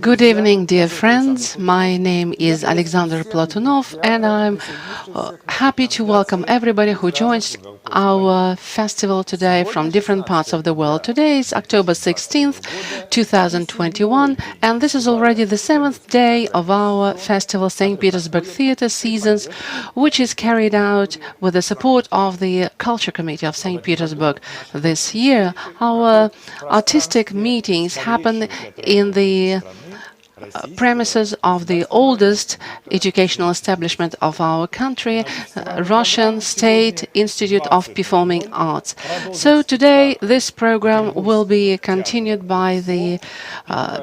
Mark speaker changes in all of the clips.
Speaker 1: Good evening, dear friends. My name is Alexander Platonov, and I'm happy to welcome everybody who joins our festival today from different parts of the world. Today is October 16th, 2021, and this is already the seventh day of our festival St. Petersburg Theatre Seasons, which is carried out with the support of the Culture Committee of St. Petersburg. This year, our artistic meetings happen in the premises of the oldest educational establishment of our country, Russian State Institute of Performing Arts. So today this program will be continued by the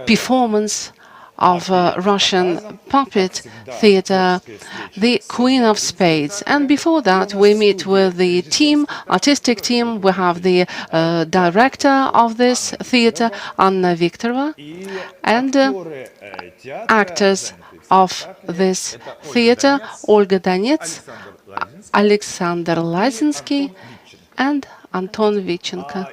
Speaker 1: performance of Russian puppet theater, the Queen of Spades. And before that, we meet with the team, artistic team. We have the director of this theater, Anna Viktorova, and actors of this theater, Olga Donets, Alexander Lazinsky, and Anton Vichenko.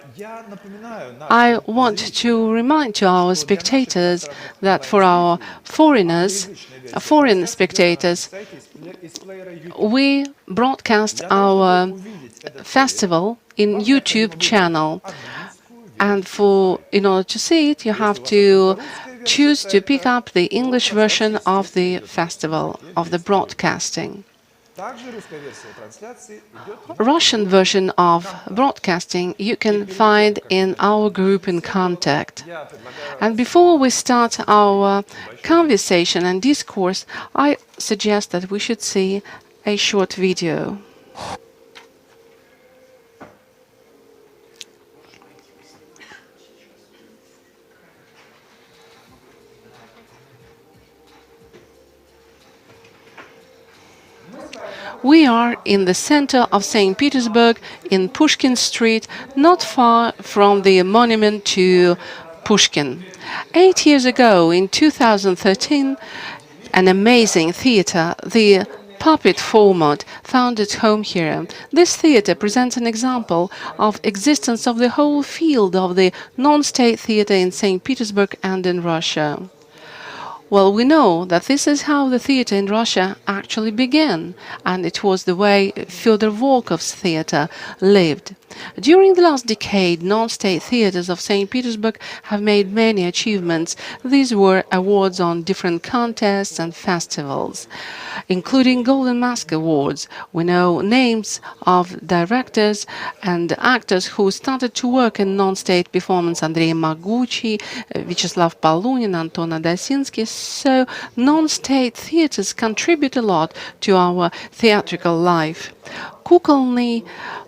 Speaker 1: I want to remind to our spectators that for our foreign spectators, we broadcast our festival in YouTube channel. And in order to see it, you have to choose to pick up the English version of the festival, of the broadcasting. Russian version of broadcasting you can find in our group in contact. And before we start our conversation and discourse, I suggest that we should see a short video. We are in the center of St. Petersburg, in Pushkin Street, not far from the monument to Pushkin. 8 years ago, in 2013, an amazing theater, the puppet format, found its home here. This theater presents an example of existence of the whole field of the non-state theater in St. Petersburg and in Russia. Well, we know that this is how the theater in Russia actually began, and it was the way Fyodor Volkov's theater lived. During the last decade, non-state theaters of St. Petersburg have made many achievements. These were awards on different contests and festivals, including Golden Mask Awards. We know names of directors and actors who started to work in non-state performance: Andrei Maguchi, Vyacheslav Polunin, Anton Adasinsky. So non-state theaters contribute a lot to our theatrical life. Kukolny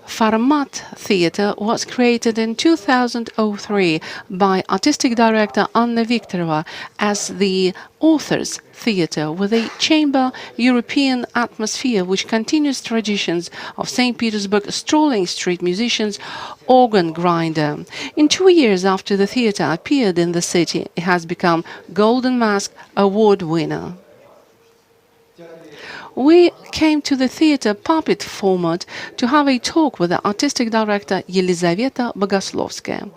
Speaker 1: Format Theatre was created in 2003 by artistic director Anna Viktorova as the author's theatre with a chamber European atmosphere which continues traditions of St. Petersburg strolling street musicians, organ grinder. In 2 years after the theatre appeared in the city, it has become Golden Mask Award winner. We came to the theater puppet format to have a talk with the artistic director Yelizaveta Bogoslovskaya.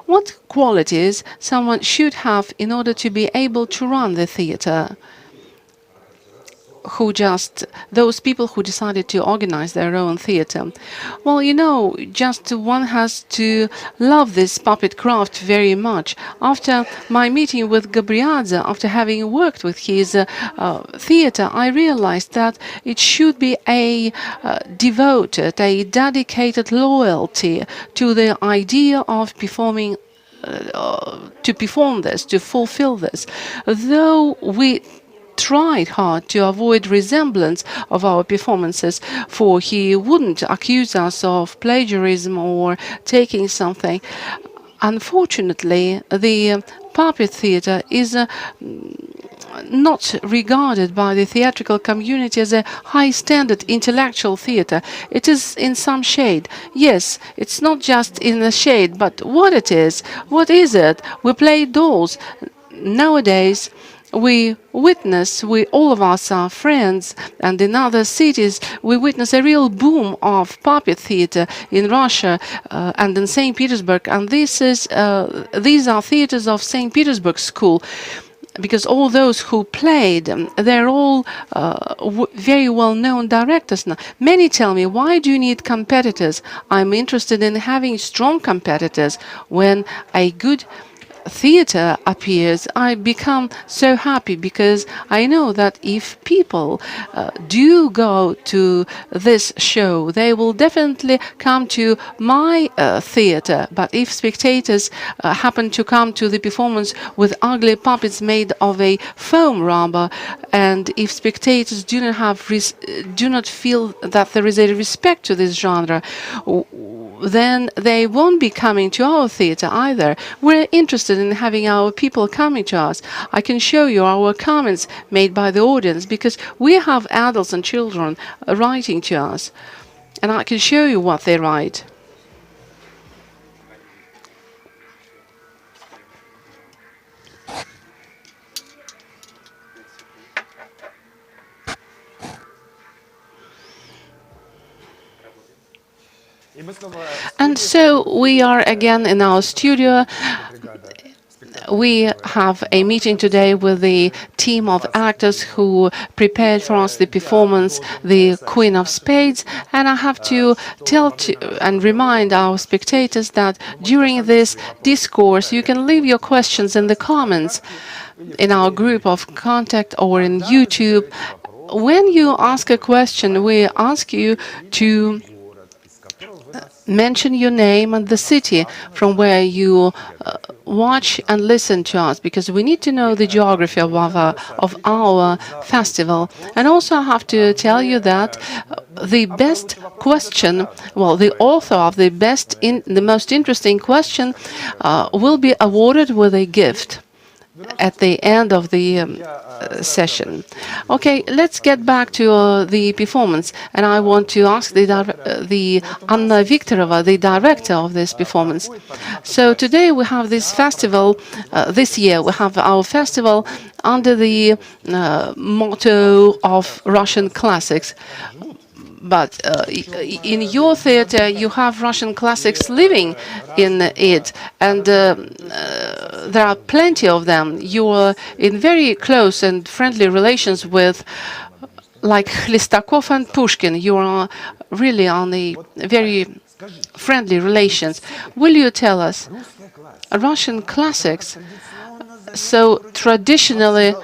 Speaker 1: What qualities someone should have in order to be able to run the theater? Those people who decided to organize their own theater. Well, just one has to love this puppet craft very much. After my meeting with Gabriadze, after having worked with his theater, I realized that it should be a dedicated loyalty to the idea of performing to perform this, to fulfill this. Though we tried hard to avoid resemblance of our performances, for he wouldn't accuse us of plagiarism or taking something. Unfortunately, the puppet theater is not regarded by the theatrical community as a high-standard intellectual theater. It is in some shade. Yes, it's not just in the shade, but what it is? What is it? We play dolls. Nowadays, we witness, we all of us are friends, and in other cities we witness a real boom of puppet theater in Russia and in St. Petersburg. And these are theaters of St. Petersburg School, because all those who played, they're all very well-known directors now. Many tell me, why do you need competitors? I'm interested in having strong competitors. When a good theater appears, I become so happy, because I know that if people do go to this show, they will definitely come to my theater. But if spectators happen to come to the performance with ugly puppets made of a foam rubber, and if spectators do not feel that there is a respect to this genre, then they won't be coming to our theater either. We're interested in having our people coming to us. I can show you our comments made by the audience, because we have adults and children writing to us, and I can show you what they write. And so we are again in our studio. We have a meeting today with the team of actors who prepared for us the performance, The Queen of Spades. And I have to and remind our spectators that during this discourse, you can leave your questions in the comments in our group of contact or in YouTube. When you ask a question, we ask you to mention your name and the city from where you watch and listen to us, because we need to know the geography of our festival. And also I have to tell you that the best question, well, the author of the most interesting question will be awarded with a gift at the end of the session. Okay, let's get back to the performance, and I want to ask the Anna Viktorova, the director of this performance. So today we have this festival. This year we have our festival under the motto of Russian classics. But in your theater, you have Russian classics living in it, and there are plenty of them. You are in very close and friendly relations with, like, Khlistakov and Pushkin. You are really on a very friendly relations. Will you tell us, Russian classics, so traditionally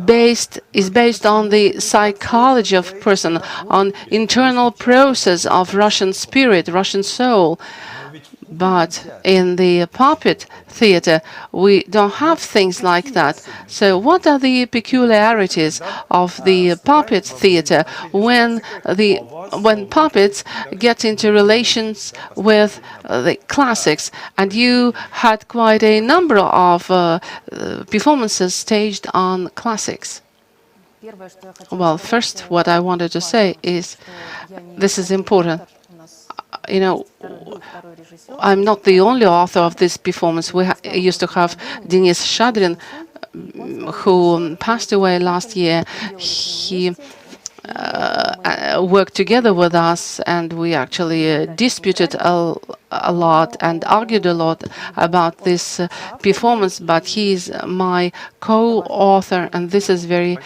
Speaker 1: based on the psychology of person, on internal process of Russian spirit, Russian soul. But in the puppet theater, we don't have things like that. So what are the peculiarities of the puppet theater when puppets get into relations with the classics? And you had quite a number of performances staged on classics. Well, first, what I wanted to say is, this is important. You know, I'm not the only author of this performance. We used to have Denis Shadrin, who passed away last year. He worked together with us, and we actually disputed a lot and argued a lot about this performance, but he is my co-author, and this is very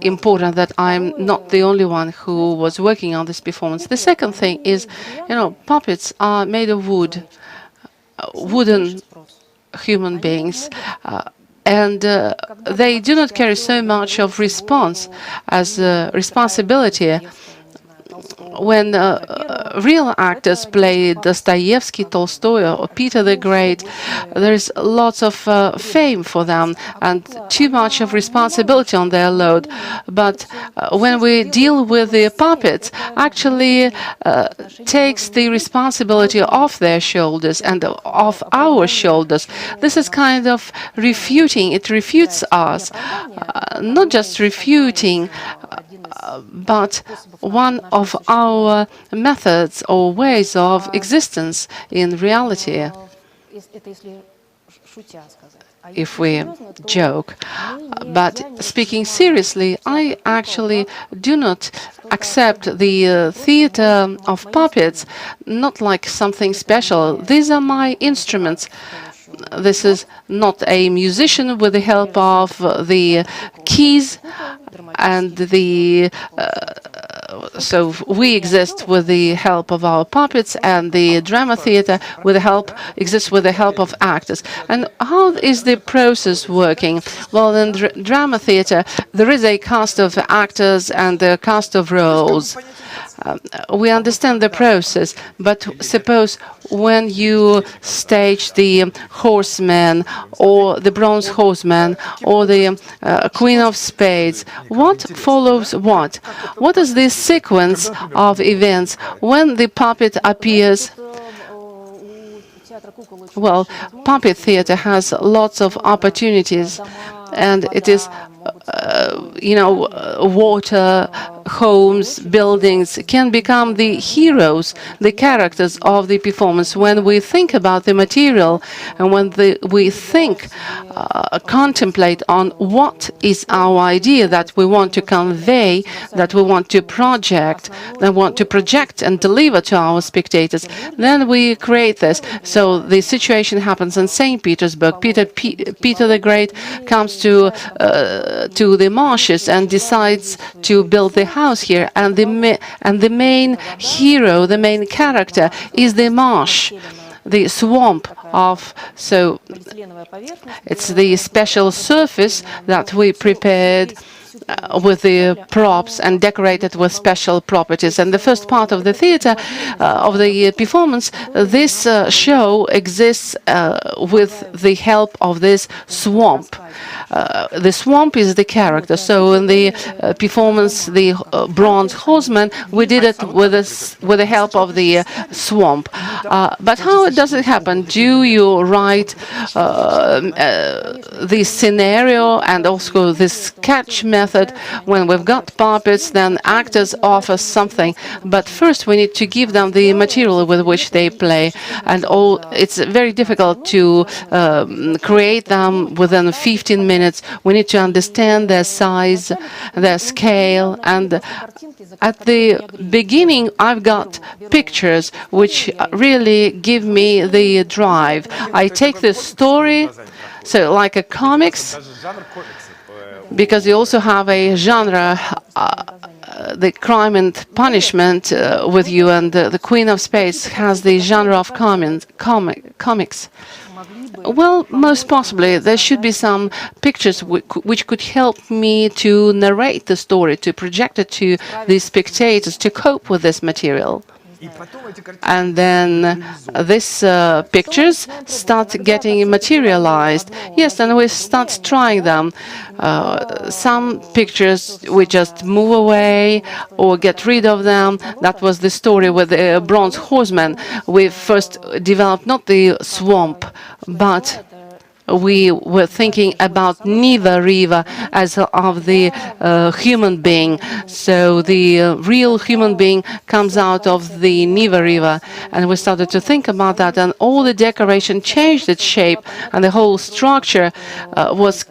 Speaker 1: important, that I'm not the only one who was working on this performance. The second thing is, you know, puppets are made of wood, wooden human beings, and they do not carry so much of responsibility. When real actors play Dostoevsky, Tolstoy, or Peter the Great, there is lots of fame for them and too much of responsibility on their load. But when we deal with the puppets, actually takes the responsibility off their shoulders and off our shoulders. This is kind of refuting. It refutes us, not just refuting, but one of our methods or ways of existence in reality. if we joke. But speaking seriously, I actually do not accept the theater of puppets not like something special. These are my instruments. This is not a musician with the help of the keys and the so we exist with the help of our puppets, and the drama theater exists with the help of actors. And how is the process working? Well, in drama theater, there is a cast of actors and a cast of roles. We understand the process, but suppose when you stage the horseman or the bronze horseman or the queen of spades, what follows what? What is this sequence of events when the puppet appears? Well, puppet theater has lots of opportunities, and it is water, homes, buildings can become the heroes, the characters of the performance when we think about the material and when we think, contemplate on what is our idea that we want to convey, that we want to project, and deliver to our spectators. Then we create this. So the situation happens in St. Petersburg. Peter the Great comes to the marshes and decides to build the house here, and the main hero, the main character, is the marsh, the swamp of. So it's the special surface that we prepared with the props and decorated with special properties. And the first part of the theater, of the performance, this show exists with the help of this swamp. The swamp is the character. So in the performance, the bronze horseman, we did it with the help of the swamp. But how does it happen? Do you write the scenario and also the sketch method? When we've got puppets, then actors offer something. But first we need to give them the material with which they play. And it's very difficult to create them within 15 minutes. We need to understand their size, their scale. And at the beginning, I've got pictures which really give me the drive. I take this story, so like a comics, because you also have a genre, the crime and punishment with you, and the Queen of Spades has the genre of comics. Well, most possibly there should be some pictures which could help me to narrate the story, to project it to the spectators, to cope with this material. And then these pictures start getting materialized. Yes, and we start trying them. Some pictures we just move away or get rid of them. That was the story with the bronze horseman. We first developed not the swamp, but we were thinking about Neva River as of the human being. So the real human being comes out of the Neva River, and we started to think about that, and all the decoration changed its shape, and the whole structure was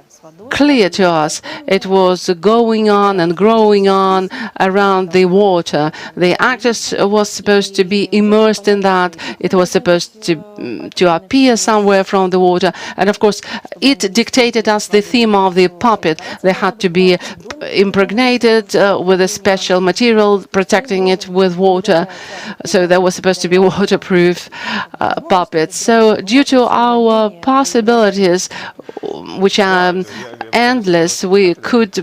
Speaker 1: clear to us. It was going on and growing on around the water. The actors was supposed to be immersed in that. It was supposed to appear somewhere from the water. And of course, it dictated us the theme of the puppet. They had to be impregnated with a special material, protecting it with water. So there was supposed to be waterproof puppets. So due to our possibilities, which are endless, we could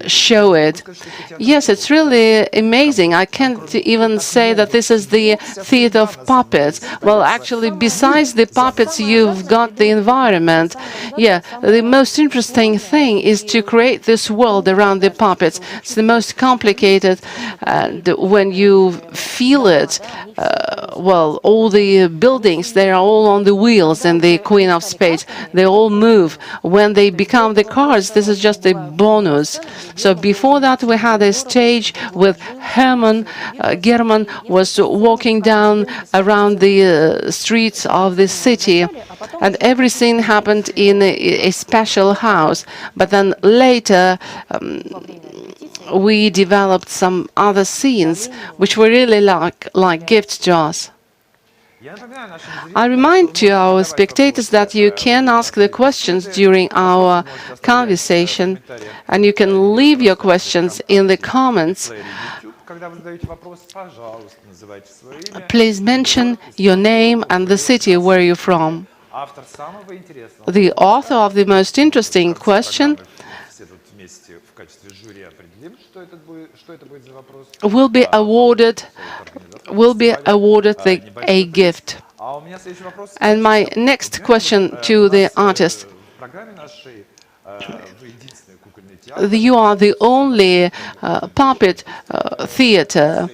Speaker 1: show it. Yes, it's really amazing. I can't even say that this is the theater of puppets. Well, actually, besides the puppets, you've got the environment. Yeah, the most interesting thing is to create this world around the puppets. It's the most complicated, and when you feel it, well, all the buildings, they are all on the wheels in the Queen of Spades. They all move. When they become the cards, this is just a bonus. So before that, we had a stage with Herman. German was walking down around the streets of the city, and everything happened in a special house. But then later, we developed some other scenes which were really like gifts to us. I remind to our spectators that you can ask the questions during our conversation, and you can leave your questions in the comments. Please mention your name and the city where you're from. The author of the most interesting question will be awarded a gift. And my next question to the artist: you are the only puppet theater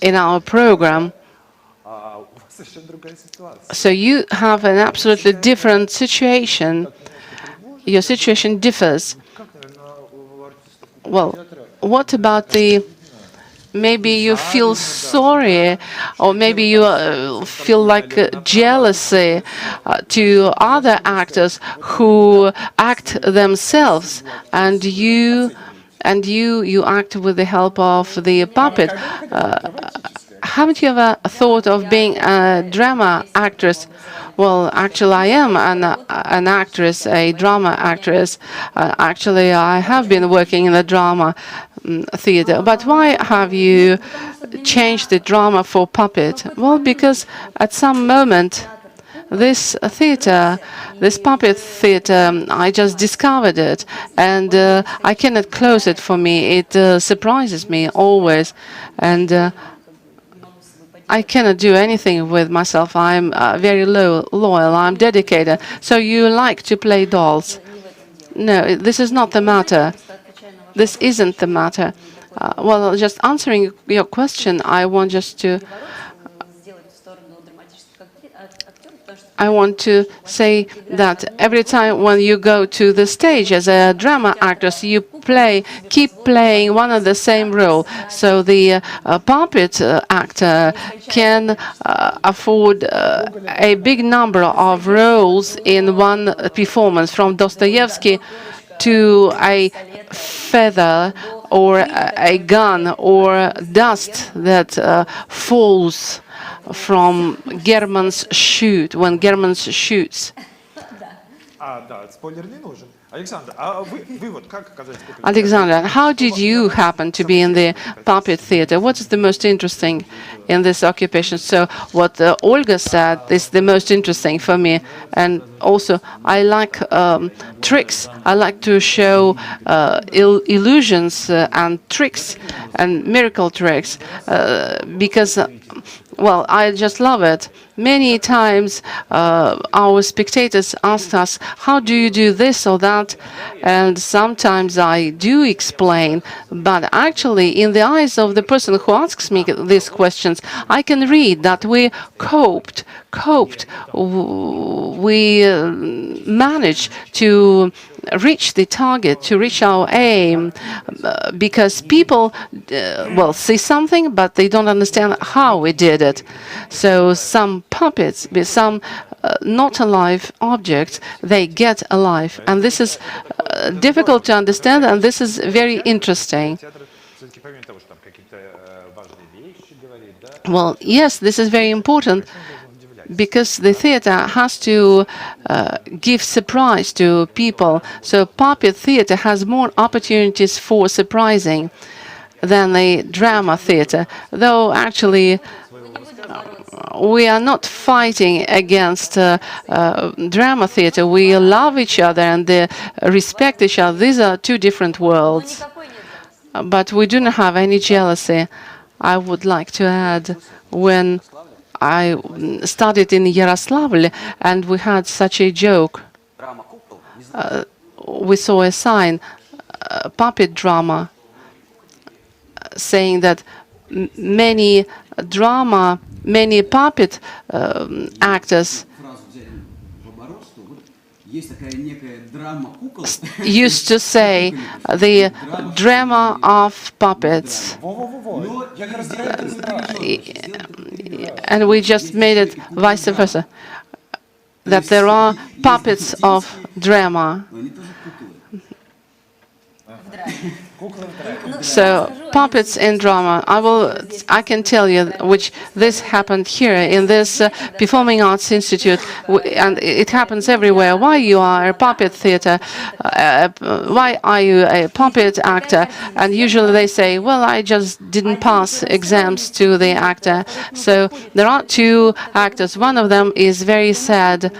Speaker 1: in our program, so you have an absolutely different situation. Your situation differs. Well, what about maybe you feel sorry, or maybe you feel like jealousy to other actors who act themselves, and you act with the help of the puppet. Haven't you ever thought of being a drama actress? Well, actually, I am an actress, a drama actress. Actually, I have been working in the drama theater. But why have you changed the drama for puppet? Well, because at some moment, this theater, this puppet theater, I just discovered it, and I cannot close it for me. It surprises me always, and I cannot do anything with myself. I'm very loyal. I'm dedicated. So you like to play dolls? No, this is not the matter. This isn't the matter. Well, just answering your question, I want to say that every time when you go to the stage as a drama actress, you keep playing one and the same role. So the puppet actor can afford a big number of roles in one performance, from Dostoevsky to a feather or a gun or dust that falls from German's shoot, when German shoots. Alexander, how did you happen to be in the puppet theater? What is the most interesting in this occupation? So what Olga said is the most interesting for me. And also, I like tricks. I like to show illusions and tricks and miracle tricks because well, I just love it. Many times our spectators ask us, how do you do this or that? And sometimes I do explain, but actually in the eyes of the person who asks me these questions, I can read that we coped. We managed to reach the target, to reach our aim, because people, well, see something, but they don't understand how we did it. So some puppets, with some not alive objects, they get alive. And this is difficult to understand, and this is very interesting. Well, yes, this is very important, because the theater has to give surprise to people. So puppet theater has more opportunities for surprising than the drama theater, though actually we are not fighting against drama theater. We love each other and respect each other. These are two different worlds. But we do not have any jealousy. I would like to add, when I studied in Yaroslavl and we had such a joke, we saw a sign, puppet drama, saying that many drama many puppet actors used to say the drama of puppets. And we just made it vice versa, that there are puppets of drama. So puppets in drama. I can tell you which this happened here in this Performing Arts Institute, and it happens everywhere. Why you are a puppet theater? Why are you a puppet actor? And usually they say, well, I just didn't pass exams to the actor. So there are two actors. One of them is very sad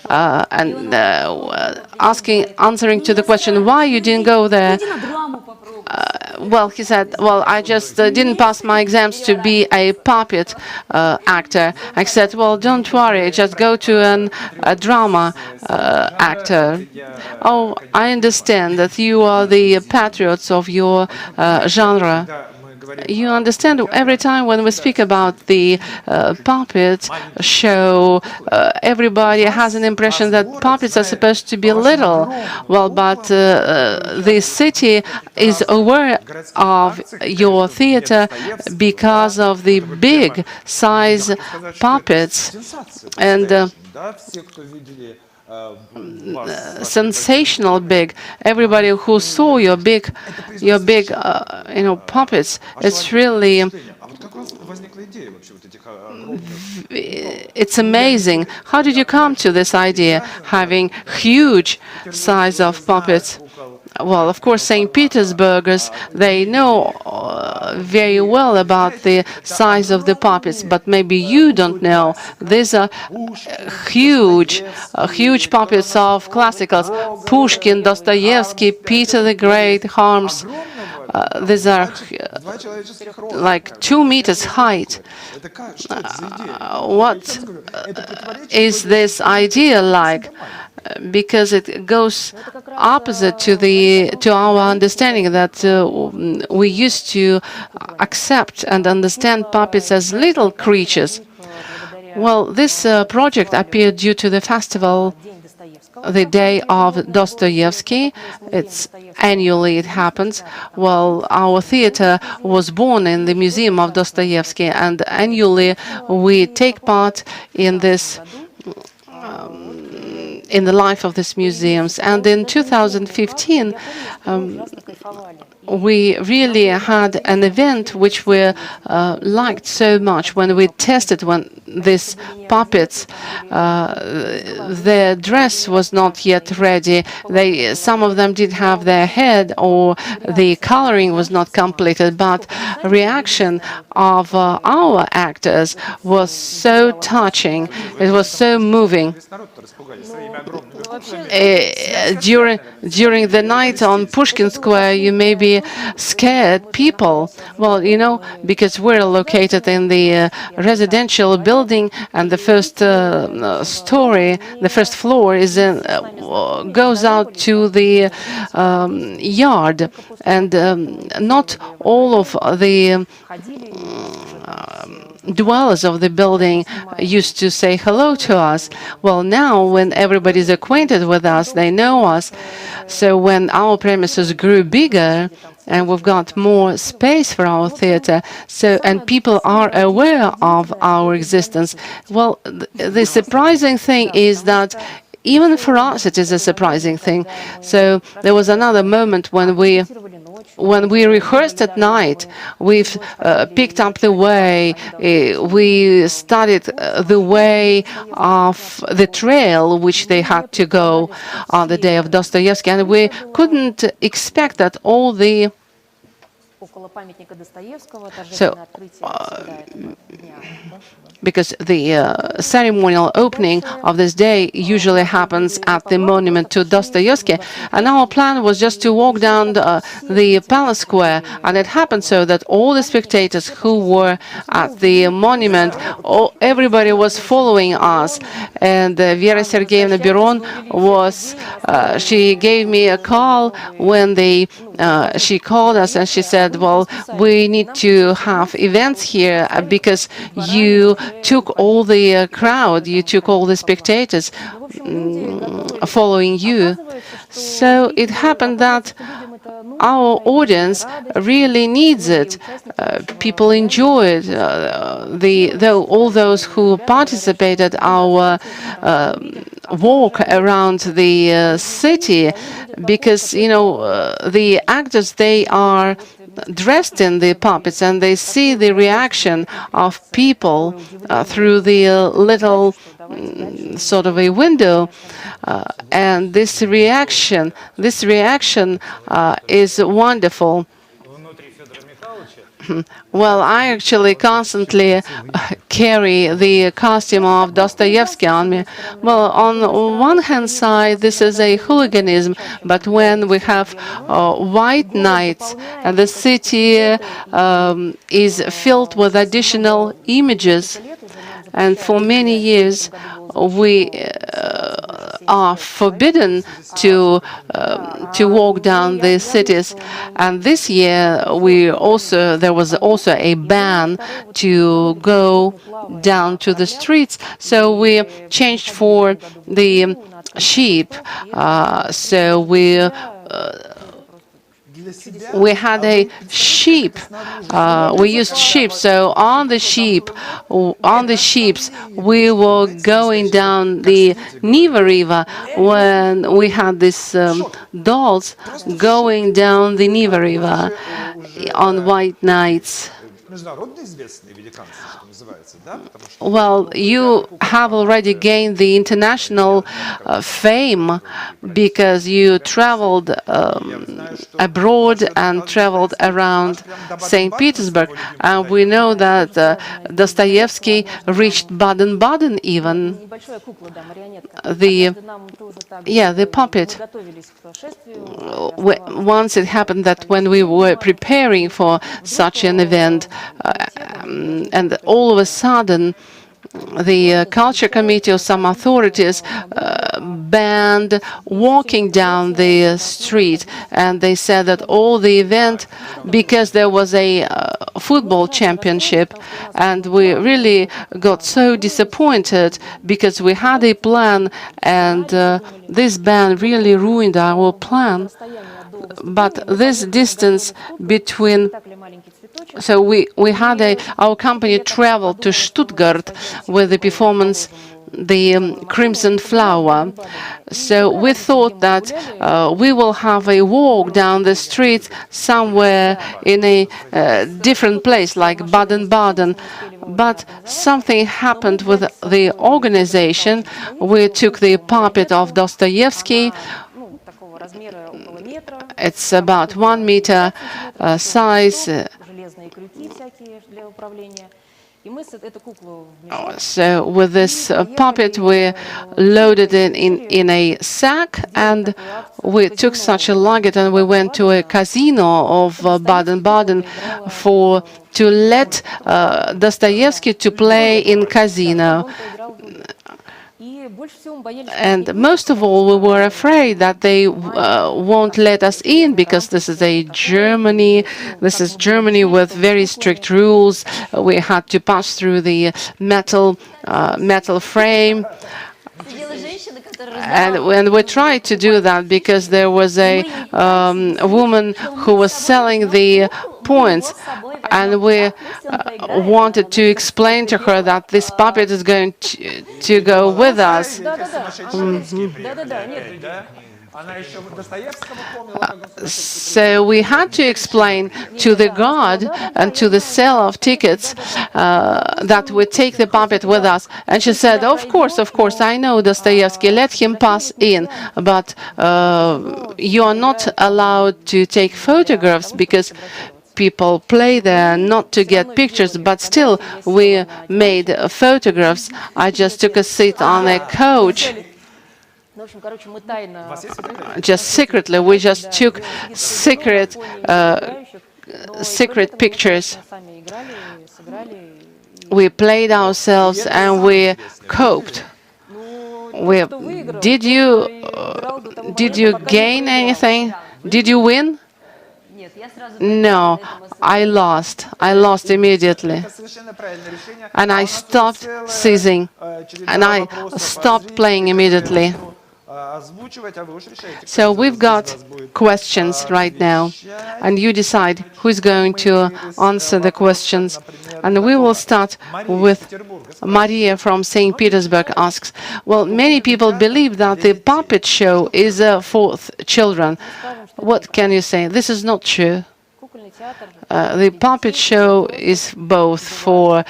Speaker 1: and answering to the question why you didn't go there. Well, he said, well, I just didn't pass my exams to be a puppet actor. I said, well, don't worry, just go to a drama actor. Oh, I understand that you are the patriots of your genre. You understand, every time when we speak about the puppet show, everybody has an impression that puppets are supposed to be little. Well, but the city is aware of your theater because of the big size puppets and sensational big. Everybody who saw your big puppets, it's really it's amazing. How did you come to this idea, having huge size of puppets? Well, of course, St. Petersburgers, they know very well about the size of the puppets, but maybe you don't know. These are huge puppets of classicals. Pushkin, Dostoevsky, Peter the Great, Harms. These are like 2 meters height. What is this idea like? Because it goes opposite to our understanding that we used to accept and understand puppets as little creatures. Well, this project appeared due to the festival, the Day of Dostoevsky. It's annually it happens. Well, our theater was born in the Museum of Dostoevsky, and annually we take part in this in the life of these museums. And in 2015, we really had an event which we liked so much when we tested these puppets. Their dress was not yet ready. Some of them did have their head, or the coloring was not completed, but reaction of our actors was so touching. It was so moving. During the night on Pushkin Square, you may be scared people. Well, because we're located in the residential building, and the first story, the first floor is goes out to the yard, and not all of the dwellers of the building used to say hello to us. Well, now when everybody's acquainted with us, they know us. So when our premises grew bigger and we've got more space for our theater, and people are aware of our existence, well, the surprising thing is that even for us, it is a surprising thing. So there was another moment when we rehearsed at night. We've picked up the way, we studied the way of the trail which they had to go on the day of Dostoevsky, and we couldn't expect that all the because the ceremonial opening of this day usually happens at the monument to Dostoevsky, and our plan was just to walk down the Palace Square, and it happened so that all the spectators who were at the monument, everybody was following us, and Vera Sergeyevna Biron she gave me a call when she called us, and she said, well, we need to have events here because you took all the crowd, you took all the spectators following you. So it happened that our audience really needs it. People enjoy it. All those who participated our walk around the city, because the actors, they are dressed in the puppets and they see the reaction of people through the little sort of a window, and this reaction is wonderful. Well, I actually constantly carry the costume of Dostoevsky on me. Well, on one hand side, this is a hooliganism, but when we have white nights and the city is filled with additional images, and for many years we are forbidden to walk down the cities, and this year there was also a ban to go down to the streets. So we changed for the sheep. So we had a sheep. We used sheep. So on the sheeps, we were going down the Neva River when we had these dolls going down the Neva River on white nights. Well, you have already gained the international fame because you traveled abroad and traveled around St. Petersburg. And we know that Dostoevsky reached Baden-Baden even. The puppet. Once it happened that when we were preparing for such an event, and all of a sudden, the culture committee or some authorities banned walking down the street, and they said that all the event, because there was a football championship, and we really got so disappointed because we had a plan, and this ban really ruined our plan. But this distance between, so we had our company traveled to Stuttgart with the performance The Crimson Flower. So we thought that we will have a walk down the street somewhere in a different place, like Baden-Baden. But something happened with the organization. We took the puppet of Dostoevsky. It's about 1 meter size. So with this puppet, we loaded it in a sack, and we took such a luggage, and we went to a casino of Baden-Baden to let Dostoevsky to play in casino. And most of all, we were afraid that they won't let us in, because this is Germany. This is Germany with very strict rules. We had to pass through the metal frame. And when we tried to do that, because there was a woman who was selling the points, and we wanted to explain to her that this puppet is going to go with us. So we had to explain to the guard and to the seller of tickets that we take the puppet with us. And she said, of course, I know Dostoevsky, let him pass in. But you are not allowed to take photographs, because people play there not to get pictures, but still we made photographs. I just took a seat on a coach. Just secretly, we just took secret pictures. We played ourselves and we coped. Did you gain anything? Did you win? No, I lost. I lost immediately. And I stopped seizing. And I stopped playing immediately. So we've got questions right now, and you decide who's going to answer the questions. And we will start with Maria from St. Petersburg asks, well, many people believe that the puppet show is for children. What can you say? This is not true. The puppet show is both for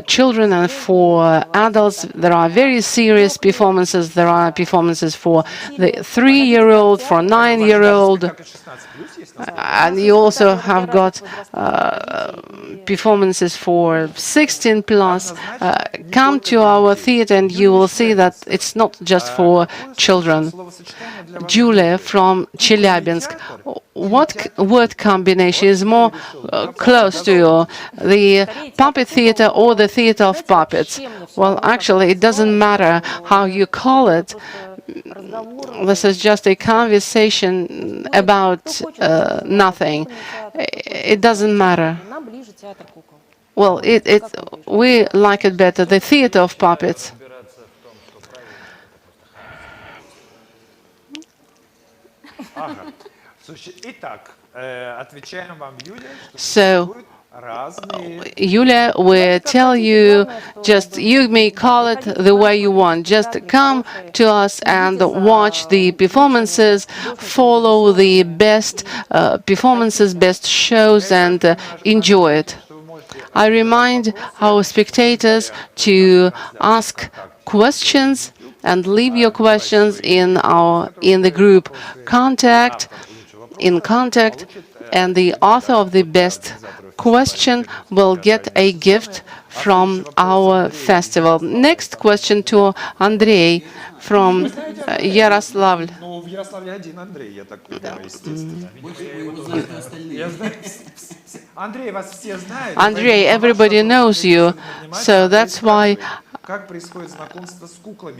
Speaker 1: children and for adults. There are very serious performances. There are performances for the 3-year-old, for 9-year-old. And you also have got performances for 16 plus. Come to our theater and you will see that it's not just for children. Julia from Chelyabinsk. What word combination is more close to you? The puppet theater or the theater of puppets? Well, actually, it doesn't matter how you call it. This is just a conversation about nothing. It doesn't matter. Well, we like it better, the theater of puppets. So, Yulia will tell you, just you may call it the way you want. Just come to us and watch the performances, follow the best performances, best shows, and enjoy it. I remind our spectators to ask questions and leave your questions in the group contact, and the author of the best question will get a gift from our festival. Next question to Andrei from Yaroslavl. Andrei, everybody knows you, so that's why.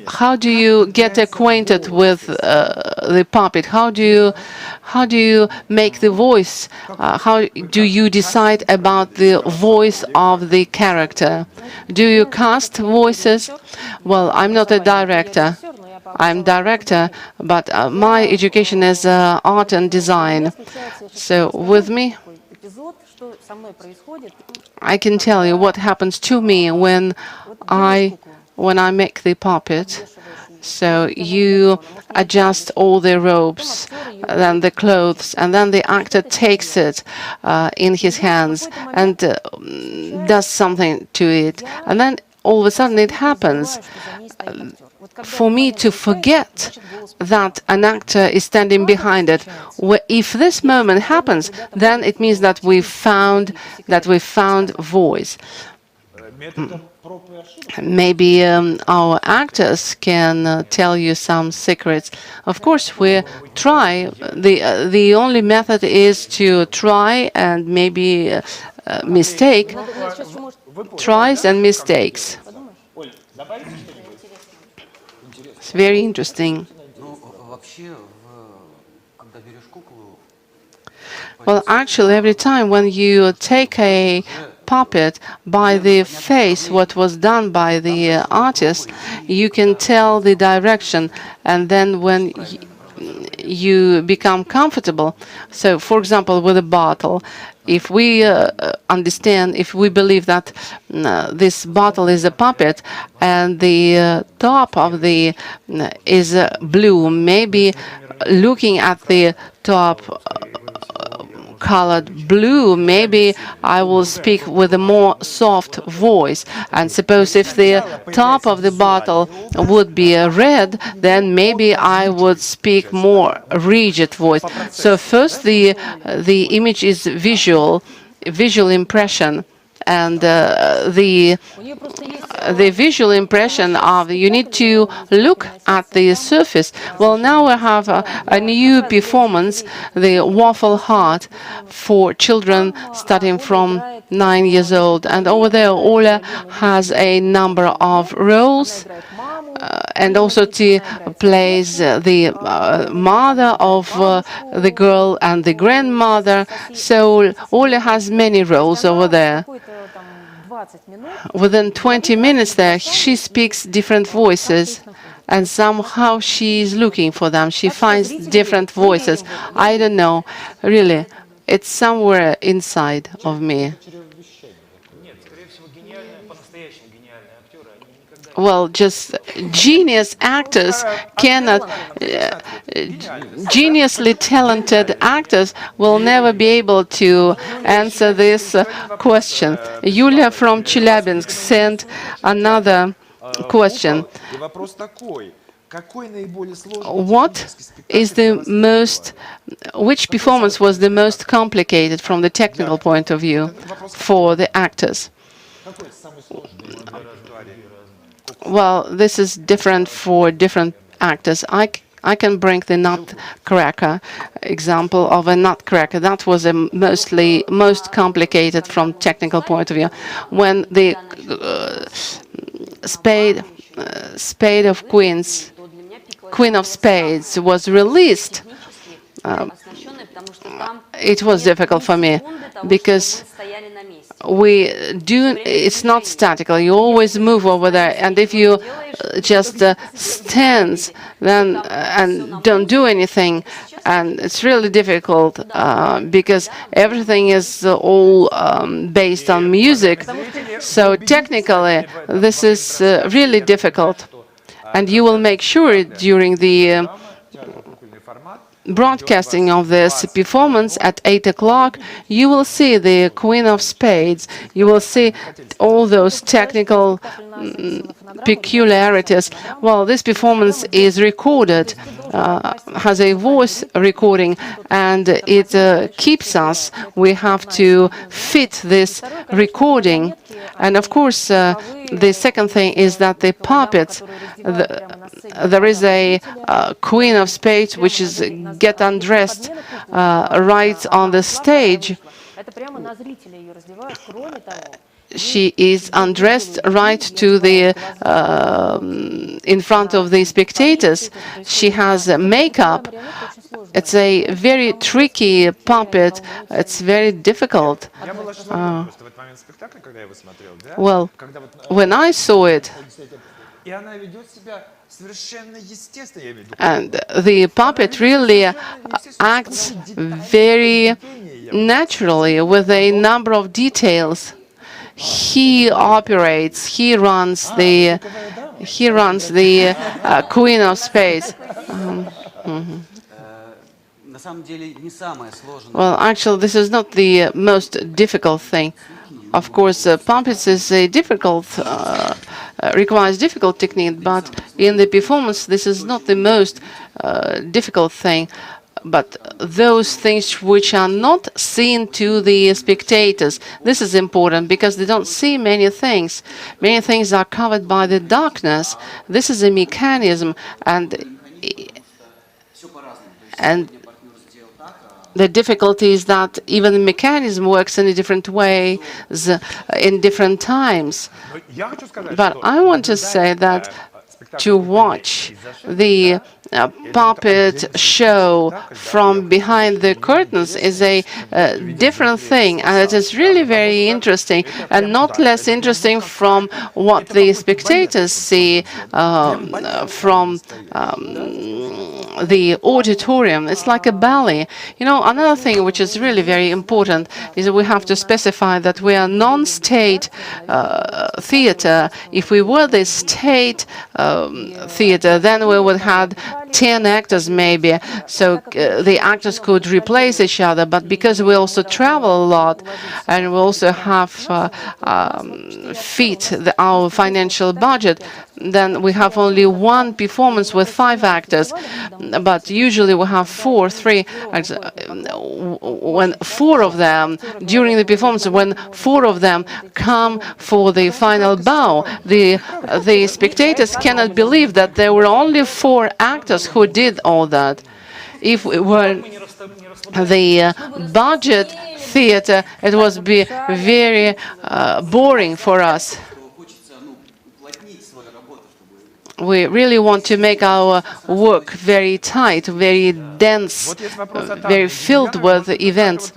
Speaker 1: How do you get acquainted with the puppet? How do you make the voice? How do you decide about the voice of the character? Do you cast voices? Well, I'm not a director. I'm director, but my education is art and design. So with me, I can tell you what happens to me when I make the puppet. So you adjust all the ropes, then the clothes, and then the actor takes it in his hands and does something to it. And then all of a sudden it happens. For me to forget that an actor is standing behind it. If this moment happens, then it means that we found voice. Maybe our actors can tell you some secrets. Of course, we try. The only method is to try and maybe mistake. Tries and mistakes. It's very interesting. Well, actually, every time when you take a puppet by the face, what was done by the artist, you can tell the direction, and then when you become comfortable. So, for example, with a bottle, if we understand, if we believe that this bottle is a puppet and the top of the is blue, maybe looking at the top colored blue, maybe I will speak with a more soft voice. And suppose if the top of the bottle would be red, then maybe I would speak more rigid voice. So first the image is visual impression. And the visual impression of you need to look at the surface. Well, now we have a new performance, the Waffle Heart, for children starting from 9 years old. And over there, Ola has a number of roles. and also she plays the mother of the girl and the grandmother. So Oля has many roles over there. Within 20 minutes there, she speaks different voices, and somehow she is looking for them. She finds different voices. I don't know, really. It's somewhere inside of me. Well, just genius actors cannot, geniusly talented actors will never be able to answer this question. Yulia from Chelyabinsk sent another question. What is the most, which performance was the most complicated from the technical point of view for the actors? Well, this is different for different actors. I can bring the nutcracker example of a nutcracker. That was a most complicated from technical point of view. When the spade of queens, Queen of Spades was released, it was difficult for me because it's not statical. You always move over there, and if you just stand then and don't do anything, and it's really difficult because everything is all based on music. So technically, this is really difficult, and you will make sure during the broadcasting of this performance at 8 o'clock, you will see the Queen of Spades. You will see all those technical peculiarities. Well, this performance is recorded, has a voice recording, and it keeps us. We have to fit this recording. And of course, the second thing is that the puppets, there is a Queen of Spades which is get undressed right on the stage. She is undressed right to the in front of the spectators. She has makeup. It's a very tricky puppet. It's very difficult. Well, when I saw it, and the puppet really acts very naturally with a number of details. He operates, he runs the Queen of Spades. Well, actually, this is not the most difficult thing. Of course, puppets is a difficult, requires difficult technique, but in the performance, this is not the most difficult thing. But those things which are not seen to the spectators, this is important because they don't see many things. Many things are covered by the darkness. This is a mechanism, and the difficulty is that even the mechanism works in a different ways in different times. But I want to say that to watch the puppet show from behind the curtains is a different thing, and it is really very interesting, and not less interesting from what the spectators see from the auditorium. It's like a ballet. You know, another thing which is really very important is that we have to specify that we are non-state theater. If we were the state theater, then we would have 10 actors maybe, so the actors could replace each other. But because we also travel a lot and we also have our financial budget, then we have only one performance with 5 actors. But usually we have 3 actors. When 4 of them, during the performance, when 4 of them come for the final bow, the spectators cannot believe that there were only 4 actors who did all that. If we were the budget theater, it would be very boring for us. We really want to make our work very tight, very dense, very filled with events.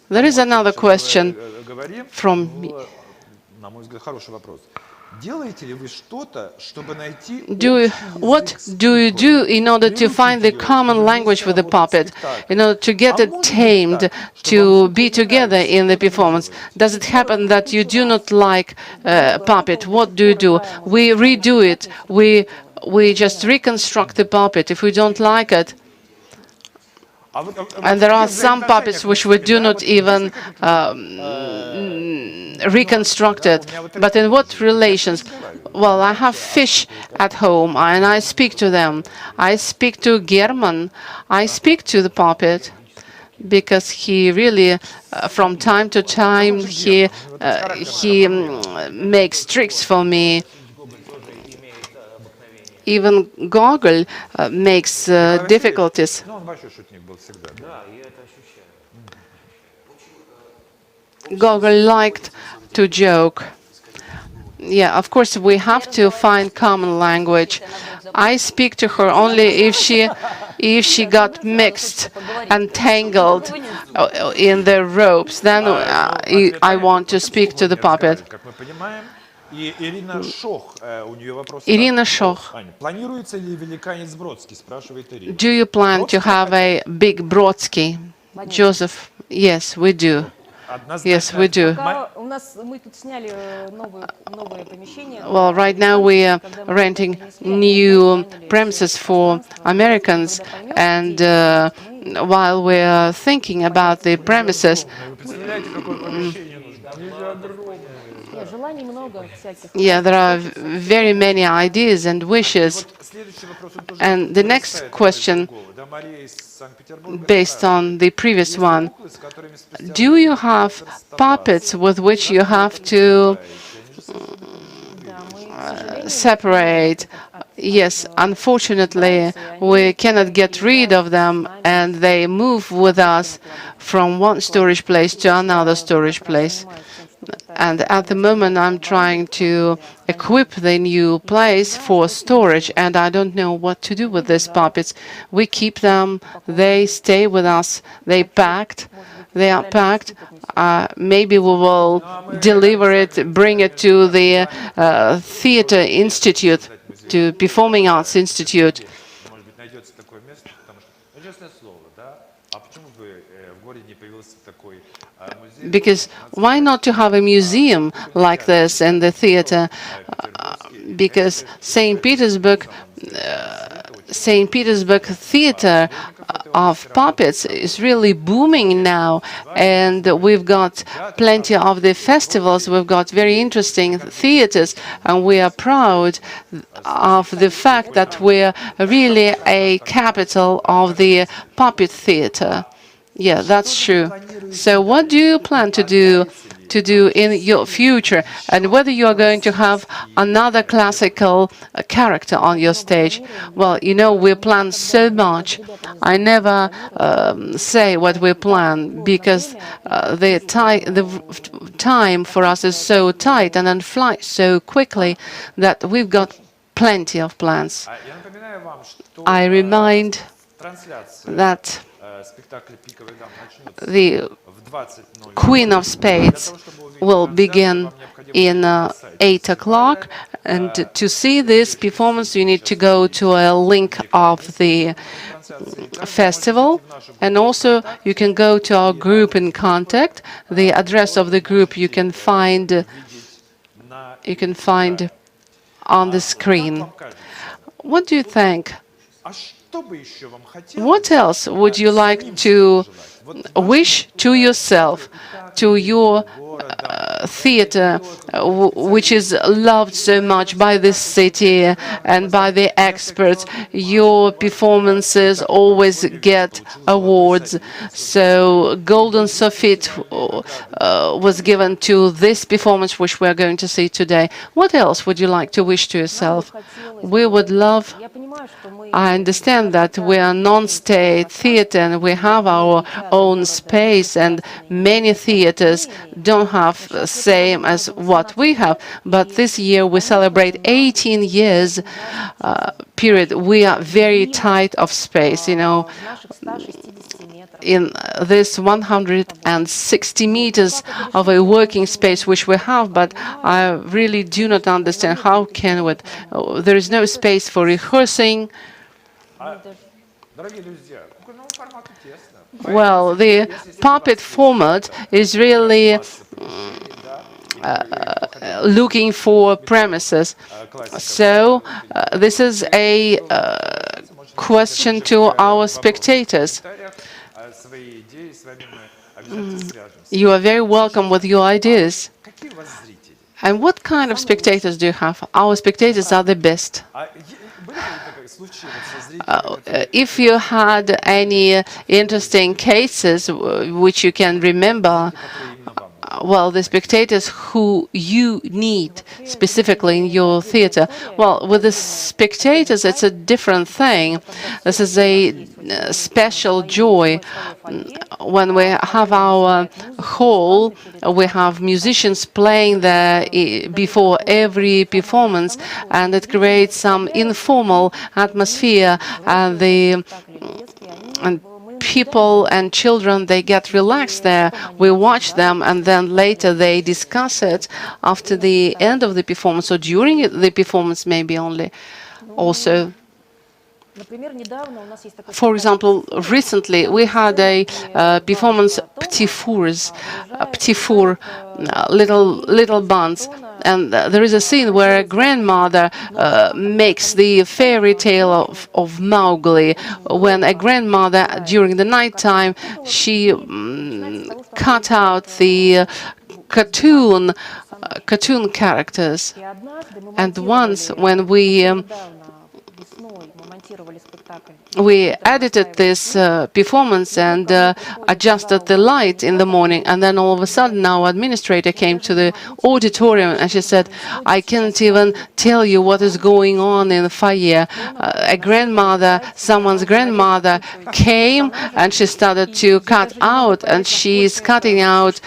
Speaker 1: There is another question from
Speaker 2: на мой взгляд, хороший вопрос. Делаете ли вы что-то, чтобы найти
Speaker 1: what do you do in order to find the common language with the puppet, in order to get it tamed, to be together in the performance? Does it happen that you do not like puppet? What do you do? We redo it. We just reconstruct the puppet if we don't like it. And there are some puppets which we do not even reconstruct it. But in what relations? Well, I have fish at home and I speak to them. I speak to German. I speak to the puppet because he really, from time to time, he makes tricks for me. Even Gogol makes difficulties. Gogol liked to joke. Yeah, of course, we have to find common language. I speak to her only if she got mixed and tangled in the ropes. Then I want to speak to the puppet. Irina Shoch. Do you plan to have a big Brodsky? Joseph, yes, we do. Yes, we do. Well, right now we are renting new premises for Americans, and while we are thinking about the premises, yeah, there are very many ideas and wishes. And the next question, based on the previous one, do you have puppets with which you have to separate? Yes, unfortunately, we cannot get rid of them, and they move with us from one storage place to another storage place. And at the moment, I'm trying to equip the new place for storage, and I don't know what to do with these puppets. We keep them, they stay with us, they are packed. Maybe we will deliver it, bring it to the Theater Institute, to Performing Arts Institute. Because why not to have a museum like this in the theater? Because St. Petersburg Theater of Puppets is really booming now, and we've got plenty of the festivals, we've got very interesting theaters, and we are proud of the fact that we're really a capital of the puppet theater. Yeah, that's true. So what do you plan to do in your future, and whether you are going to have another classical character on your stage? Well, you know, we plan so much. I never say what we plan because the time for us is so tight and then flies so quickly that we've got plenty of plans. I remind that the Queen of Spades will begin in 8 o'clock, and to see this performance you need to go to a link of the festival, and also you can go to our group in contact. The address of the group you can find on the screen. What do you think? What else would you like to wish to yourself, to your theater, which is loved so much by this city and by the experts? Your performances always get awards. So Golden Sophit was given to this performance, which we're going to see today. What else would you like to wish to yourself? We would love, I understand that we are non-state theater and we have our own space, and many theaters don't have same as what we have, but this year we celebrate 18 years period. We are very tight of space, you know, in this 160 meters of a working space which we have, but I really do not understand how can we, there is no space for rehearsing. Well, the puppet format is really looking for premises. So this is a question to our spectators. You are very welcome with your ideas. And what kind of spectators do you have? Our spectators are the best. If you had any interesting cases which you can remember, well, the spectators who you need specifically in your theater. Well, with the spectators, it's a different thing. This is a special joy. When we have our hall, we have musicians playing there before every performance, and it creates some informal atmosphere, and people and children, they get relaxed there. We watch them, and then later they discuss it after the end of the performance, or during the performance maybe only. Also, for example, recently we had a performance Petit Fours, little buns, and there is a scene where a grandmother makes the fairy tale of Mowgli. When a grandmother during the night time, she cut out the cartoon characters, and once when we edited this performance and adjusted the light in the morning, and then all of a sudden our administrator came to the auditorium and she said, I can't even tell you what is going on in the foyer. Someone's grandmother came and she started to cut out, and she's cutting out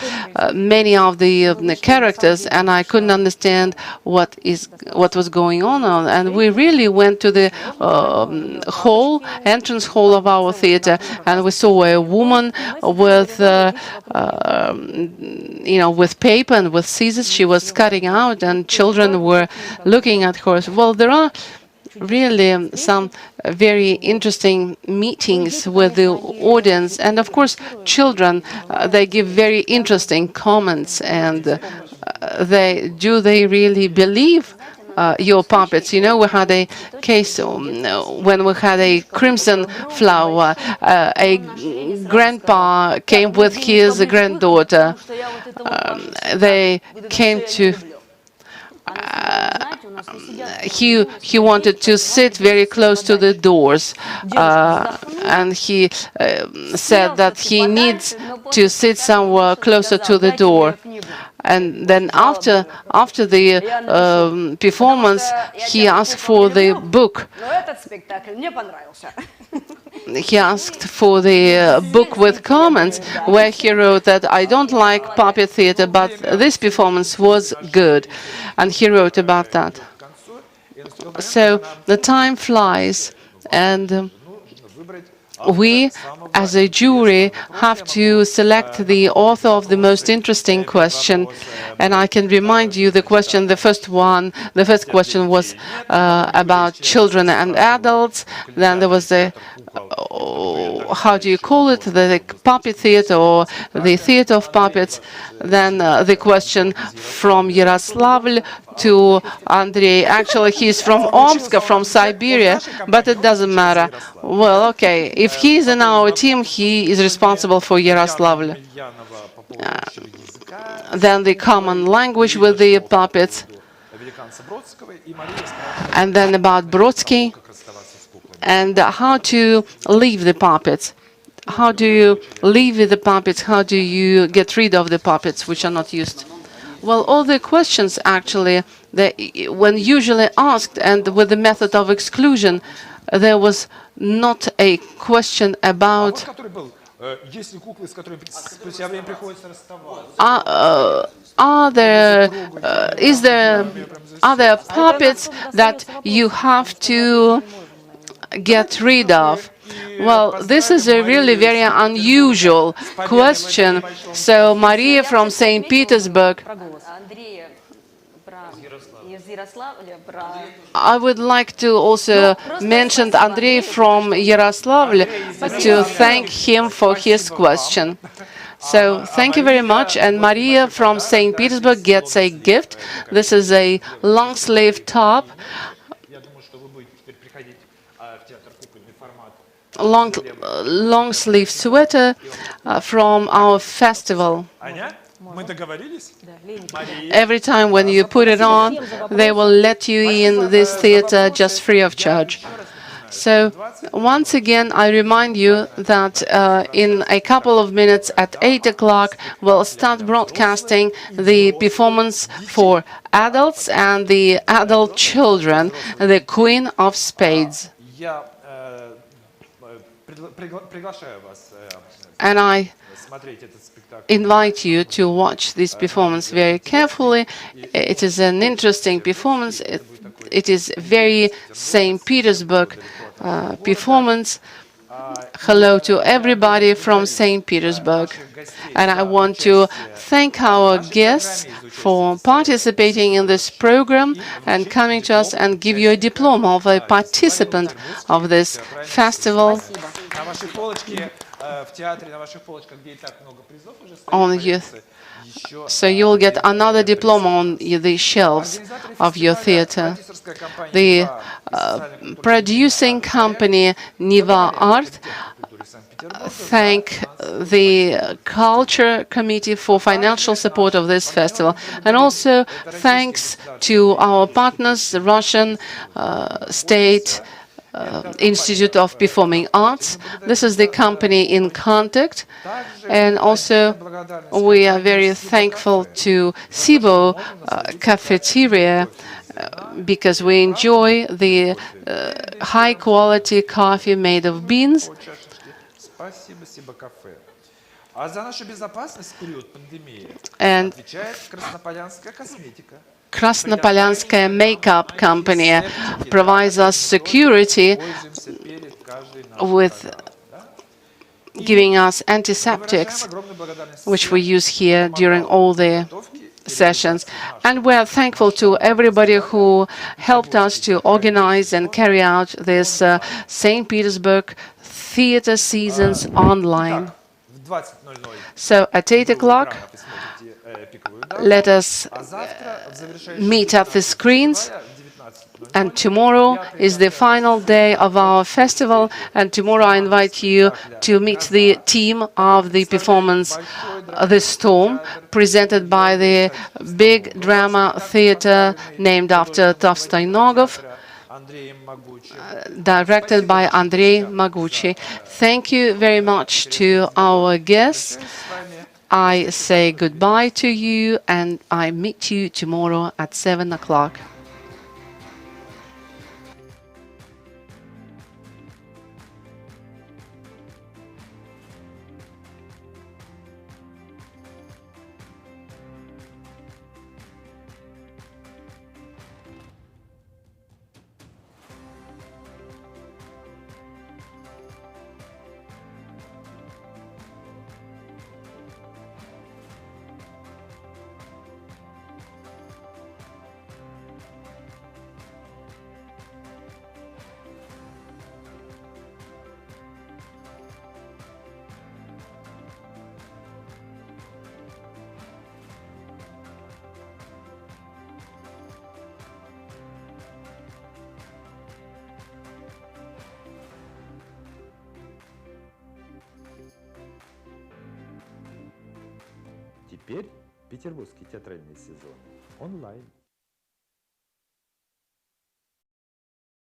Speaker 1: many of the characters, and I couldn't understand what was going on. And we really went to the entrance hall of our theater, and we saw a woman with with paper and with scissors. She was cutting out, and children were looking at her. Well, there are really some very interesting meetings with the audience, and of course children, they give very interesting comments, and they really believe your puppets. You know, we had a case when we had a crimson flower. A grandpa came with his granddaughter. They came to. He wanted to sit very close to the doors, and he said that he needs to sit somewhere closer to the door. And then after the performance, he asked for the book. He asked for the book with comments, where he wrote that I don't like puppet theater, but this performance was good, and he wrote about that. So the time flies, and we, as a jury, have to select the author of the most interesting question. And I can remind you the first question was about children and adults. Then there was the, how do you call it, the puppet theater or the theater of puppets. Then the question from Yaroslavl to Andrei. Actually, he's from Omsk, from Siberia, but it doesn't matter. Well, okay, if he's in our team, he is responsible for Yaroslavl. Then the common language with the puppets. And then about Brodsky and how to leave the puppets. How do you leave with the puppets? How do you get rid of the puppets which are not used? Well, all the questions actually, when usually asked, and with the method of exclusion, there was not a question about are there, are there puppets that you have to get rid of? Well, this is a really very unusual question. So, Maria from St. Petersburg, I would like to also mention Andrei from Yaroslavl to thank him for his question. So thank you very much. And Maria from St. Petersburg gets a gift. This is a long sleeve top, long sleeve sweater from our festival. Every time when you put it on, they will let you in this theater just free of charge. So once again, I remind you that in a couple of minutes at 8 o'clock, we'll start broadcasting the performance for adults and the adult children, the Queen of Spades. And I invite you to watch this performance very carefully. It is an interesting performance. It is very St. Petersburg performance. Hello to everybody from St. Petersburg. And I want to thank our guests for participating in this program and coming to us and give you a diploma of a participant of this festival. On you. So you will get another diploma on the shelves of your theater. The producing company Neva-Art thank the Culture Committee for financial support of this festival. And also thanks to our partners, the Russian State Institute of Performing Arts. This is the company in contact. And also we are very thankful to Sibo cafeteria because we enjoy the high quality coffee made of beans. And Krasnopolyanskaya makeup company provides us security with giving us antiseptics, which we use here during all the sessions. And we're thankful to everybody who helped us to organize and carry out this St. Petersburg theater seasons online. So at 8 o'clock, let us meet at the screens. And tomorrow is the final day of our festival. And tomorrow I invite you to meet the team of the performance, The Storm, presented by the big drama theater named after Tolstoy-Nogov, directed by Andrei Maguchi. Thank you very much to our guests. I say goodbye to you and I meet you tomorrow at 7 o'clock.
Speaker 2: Теперь петербургский театральный сезон онлайн.